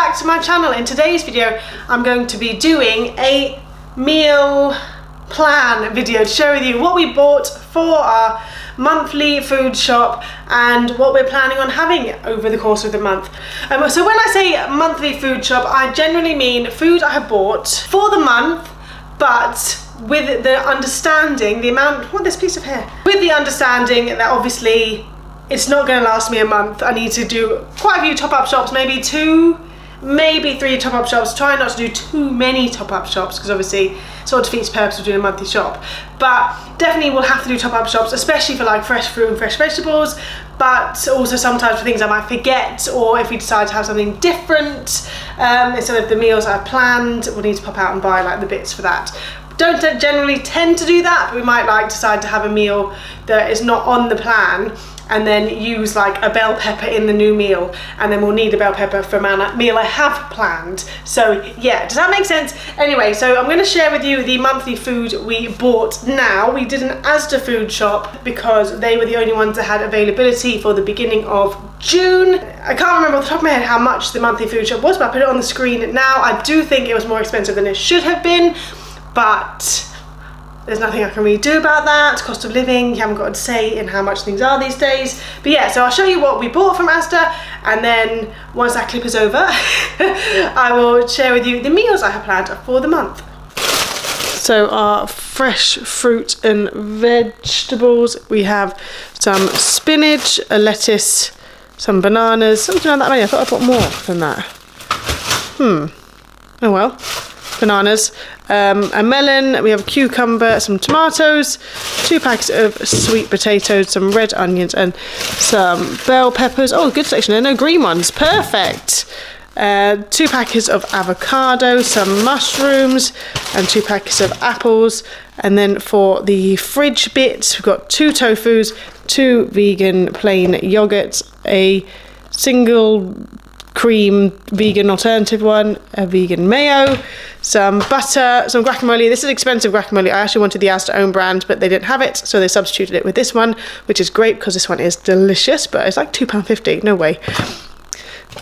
back to my channel. In today's video I'm going to be doing a meal plan video to share with you what we bought for our monthly food shop and what we're planning on having over the course of the month. So when I say monthly food shop, I generally mean food I have bought for the month, but with the understanding, this piece of hair, with the understanding that obviously it's not going to last me a month. I need to do quite a few top-up shops, maybe 2, maybe 3 top-up shops. Try not to do too many top-up shops because obviously it sort of defeats the purpose of doing a monthly shop. But definitely we'll have to do top-up shops, especially for like fresh fruit and fresh vegetables, but also sometimes for things I might forget, or if we decide to have something different instead of the meals I've planned, we'll need to pop out and buy like the bits for that. Don't generally tend to do that, but we might like decide to have a meal that is not on the plan and then use like a bell pepper in the new meal, and then we'll need a bell pepper for a meal I have planned. So yeah, does that make sense? Anyway, so I'm going to share with you the monthly food we bought now. We did an Asda food shop because they were the only ones that had availability for the beginning of June. I can't remember off the top of my head how much the monthly food shop was, but I put it on the screen now. I do think it was more expensive than it should have been, but there's nothing I can really do about that. Cost of living, you haven't got a say in how much things are these days. But yeah, so I'll show you what we bought from Asda, and then once that clip is over, I will share with you the meals I have planned for the month. So our fresh fruit and vegetables, we have some spinach, a lettuce, some bananas, something like that many. I thought I bought more than that. Oh well. Bananas, a melon, we have a cucumber, some tomatoes, 2 packets of sweet potatoes, some red onions and some bell peppers. Oh, good selection, there are no green ones, perfect. 2 packets of avocado, some mushrooms and 2 packets of apples. And then for the fridge bits, we've got 2 tofus, 2 vegan plain yogurts, a single cream vegan alternative one, a vegan mayo, some butter, some guacamole. This is expensive guacamole. I actually wanted the Asda own brand, but they didn't have it, so they substituted it with this one, which is great because this one is delicious, but it's like £2.50, no way,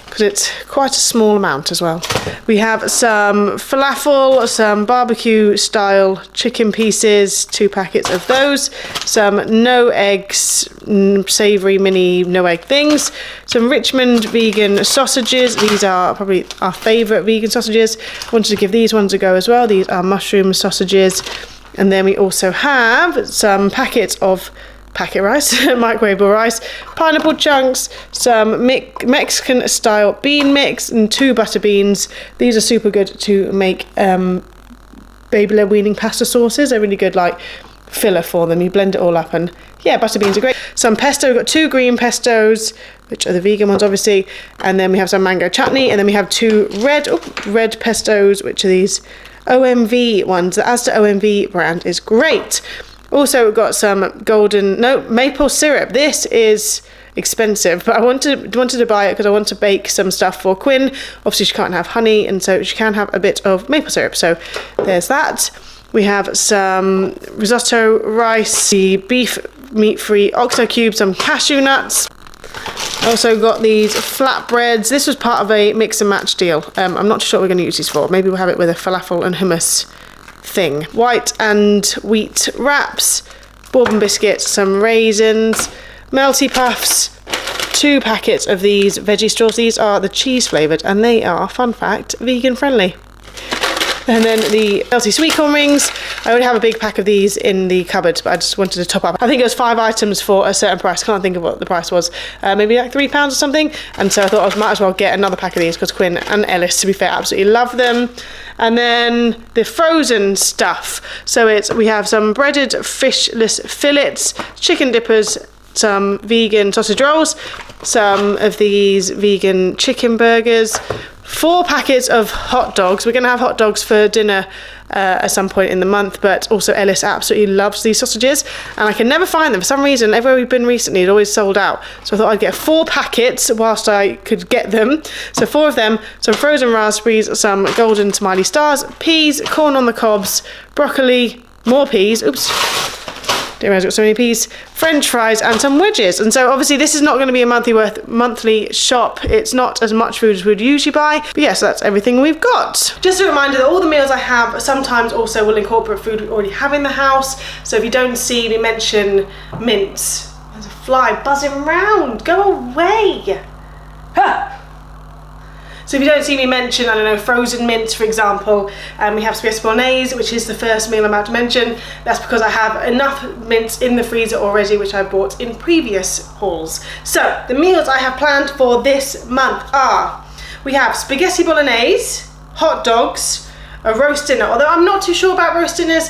because it's quite a small amount as well. We have some falafel, some barbecue style chicken pieces, 2 packets of those, some no eggs, savoury mini no egg things, some Richmond vegan sausages. These are probably our favourite vegan sausages. I wanted to give these ones a go as well. These are mushroom sausages. And then we also have some packets of packet rice, microwavable rice, pineapple chunks, some Mexican style bean mix and 2 butter beans. These are super good to make baby-led weaning pasta sauces. They're really good like filler for them. You blend it all up, and yeah, butter beans are great. Some pesto, we've got 2 green pestos, which are the vegan ones obviously, and then we have some mango chutney, and then we have 2 red pestos, which are these OMV ones. The Asda OMV brand is great. Also, we've got some maple syrup. This is expensive, but I wanted to buy it because I want to bake some stuff for Quinn. Obviously, she can't have honey, and so she can have a bit of maple syrup. So there's that. We have some risotto rice, the beef meat-free oxo cubes, some cashew nuts. I also got these flatbreads. This was part of a mix and match deal. I'm not sure what we're going to use these for. Maybe we'll have it with a falafel and hummus thing. White and wheat wraps, bourbon biscuits, some raisins, melty puffs, 2 packets of these veggie straws. These are the cheese flavoured, and they are, fun fact, vegan friendly. And then the melty sweet corn rings. I already have a big pack of these in the cupboard, but I just wanted to top up. I think it was 5 items for a certain price. Can't think of what the price was. Maybe like £3 or something. And so I thought I might as well get another pack of these because Quinn and Ellis, to be fair, absolutely love them. And then the frozen stuff. So we have some breaded fishless fillets, chicken dippers, some vegan sausage rolls, some of these vegan chicken burgers, 4 packets of hot dogs. We're going to have hot dogs for dinner at some point in the month, but also Ellis absolutely loves these sausages, and I can never find them for some reason. Everywhere we've been recently, it's always sold out, so I thought I'd get 4 packets whilst I could get them. So 4 of them, some frozen raspberries, some golden smiley stars, peas, corn on the cobs, broccoli, more peas, Didn't realize I've got so many peas, French fries, and some wedges. And so obviously this is not going to be a monthly shop. It's not as much food as we'd usually buy. But yes, that's everything we've got. Just a reminder that all the meals I have sometimes also will incorporate food we already have in the house. So if you don't see me mention mince, there's a fly buzzing around. Go away. Huh. So if you don't see me mention, I don't know, frozen mince, for example, we have spaghetti bolognese, which is the first meal I'm about to mention. That's because I have enough mince in the freezer already, which I bought in previous hauls. So the meals I have planned for this month are, we have spaghetti bolognese, hot dogs, a roast dinner, although I'm not too sure about roast dinners.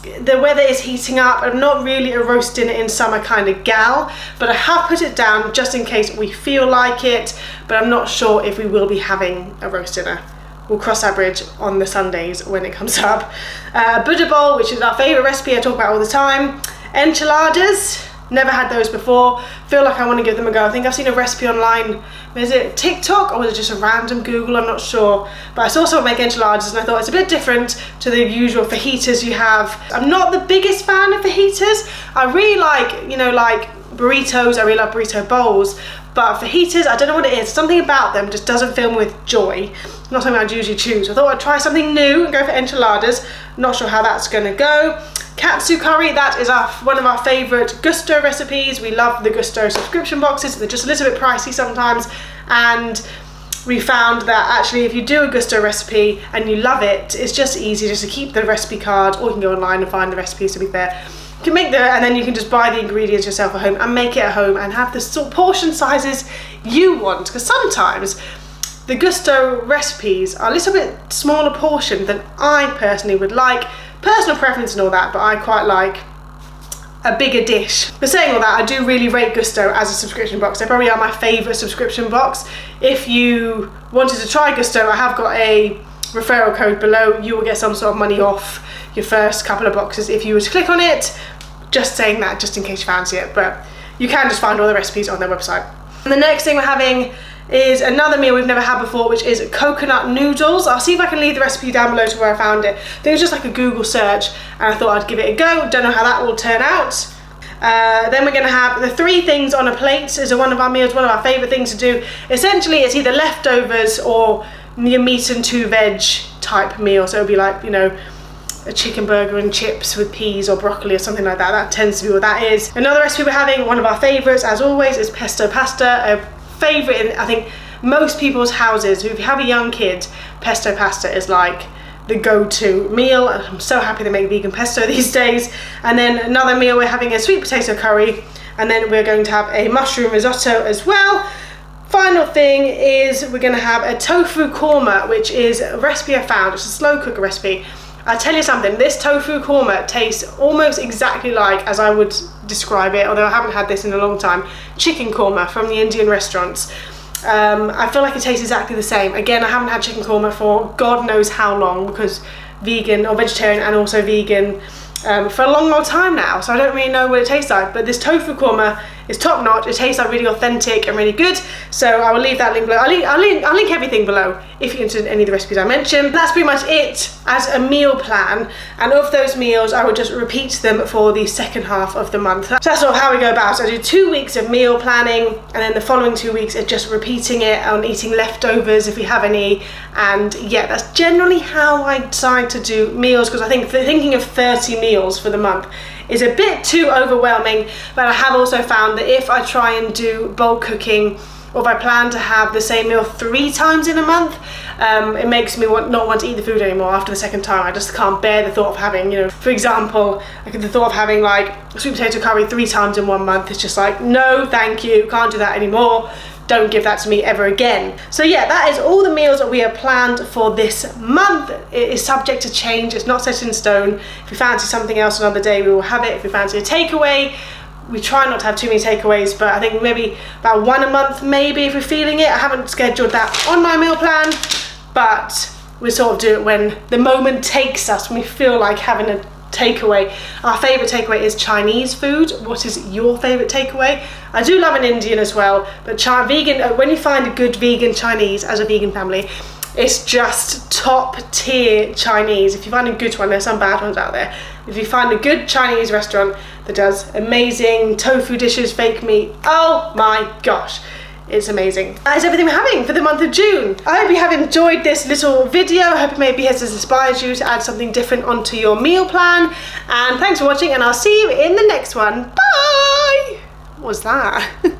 The weather is heating up. I'm not really a roast dinner in summer kind of gal, but I have put it down just in case we feel like it, but I'm not sure if we will be having a roast dinner. We'll cross that bridge on the Sundays when it comes up. Buddha bowl, which is our favourite recipe I talk about all the time. Enchilladas, never had those before. Feel like I want to give them a go. I think I've seen a recipe online. Is it TikTok or was it just a random Google? I'm not sure. But I saw someone make enchiladas and I thought it's a bit different to the usual fajitas you have. I'm not the biggest fan of fajitas. I really like, you know, like burritos. I really love burrito bowls. But fajitas, I don't know what it is. Something about them just doesn't fill me with joy. Not something I'd usually choose. I thought I'd try something new and go for enchiladas. Not sure how that's going to go. Katsu curry, that is one of our favourite Gousto recipes. We love the Gousto subscription boxes. They're just a little bit pricey sometimes, and we found that actually if you do a Gousto recipe and you love it, it's just easy just to keep the recipe card, or you can go online and find the recipes, to be fair. You can make and then you can just buy the ingredients yourself at home and make it at home and have the sort of portion sizes you want, because sometimes the Gousto recipes are a little bit smaller portion than I personally would like. Personal preference and all that, but I quite like a bigger dish. But saying all that, I do really rate Gousto as a subscription box. They probably are my favourite subscription box. If you wanted to try Gousto, I have got a referral code below. You will get some sort of money off your first couple of boxes if you were to click on it. Just saying that, just in case you fancy it, but you can just find all the recipes on their website. And the next thing we're having is another meal we've never had before, which is coconut noodles. I'll see if I can leave the recipe down below to where I found it. I think it was just like a Google search and I thought I'd give it a go. Don't know how that will turn out. Then we're going to have the 3 things on a plate. Is one of our meals, one of our favourite things to do. Essentially it's either leftovers or your meat and 2 veg type meal. So it'll be like, you know, a chicken burger and chips with peas or broccoli or something like that. That tends to be what that is. Another recipe we're having, one of our favourites as always, is pesto pasta. Favourite in I think most people's houses. If you have a young kid, pesto pasta is like the go-to meal. I'm so happy they make vegan pesto these days. And then another meal, we're having a sweet potato curry, and then we're going to have a mushroom risotto as well. Final thing is we're going to have a tofu korma, which is a recipe I found. It's a slow cooker recipe. I'll tell you something, this tofu korma tastes almost exactly like, as I would describe it, although I haven't had this in a long time, chicken korma from the Indian restaurants. I feel like it tastes exactly the same. Again, I haven't had chicken korma for God knows how long, because vegan or vegetarian and also vegan for a long time now, so I don't really know what it tastes like. But this tofu korma is top notch. It tastes like really authentic and really good, so I will leave that link below. I'll link everything below if you're interested in any of the recipes I mentioned. That's pretty much it as a meal plan, and of those meals I would just repeat them for the second half of the month. So that's sort of how we go about it. I do 2 weeks of meal planning, and then the following 2 weeks are just repeating it on eating leftovers if we have any. And yeah, that's generally how I decide to do meals, because I think thinking of 30 meals for the month is a bit too overwhelming. But I have also found that if I try and do bulk cooking, or if I plan to have the same meal 3 times in a month, it makes me not want to eat the food anymore after the second time. I just can't bear the thought of having, you know, for example, like the thought of having like sweet potato curry 3 times in 1 month. It's just like, no, thank you, can't do that anymore. Don't give that to me ever again. So yeah, that is all the meals that we have planned for this month. It is subject to change. It's not set in stone. If we fancy something else another day, we will have it. If we fancy a takeaway, we try not to have too many takeaways, but I think maybe about 1 a month, maybe, if we're feeling it. I haven't scheduled that on my meal plan, but we sort of do it when the moment takes us, when we feel like having a takeaway. Our favourite takeaway is Chinese food. What is your favourite takeaway? I do love an Indian as well, but vegan, when you find a good vegan Chinese as a vegan family, It's just top tier Chinese. If you find a good one, there's some bad ones out there. If you find a good Chinese restaurant that does amazing tofu dishes, fake meat, oh my gosh, it's amazing. That is everything we're having for the month of June. I hope you have enjoyed this little video. I hope maybe it has inspired you to add something different onto your meal plan. And thanks for watching, and I'll see you in the next one. Bye! What was that?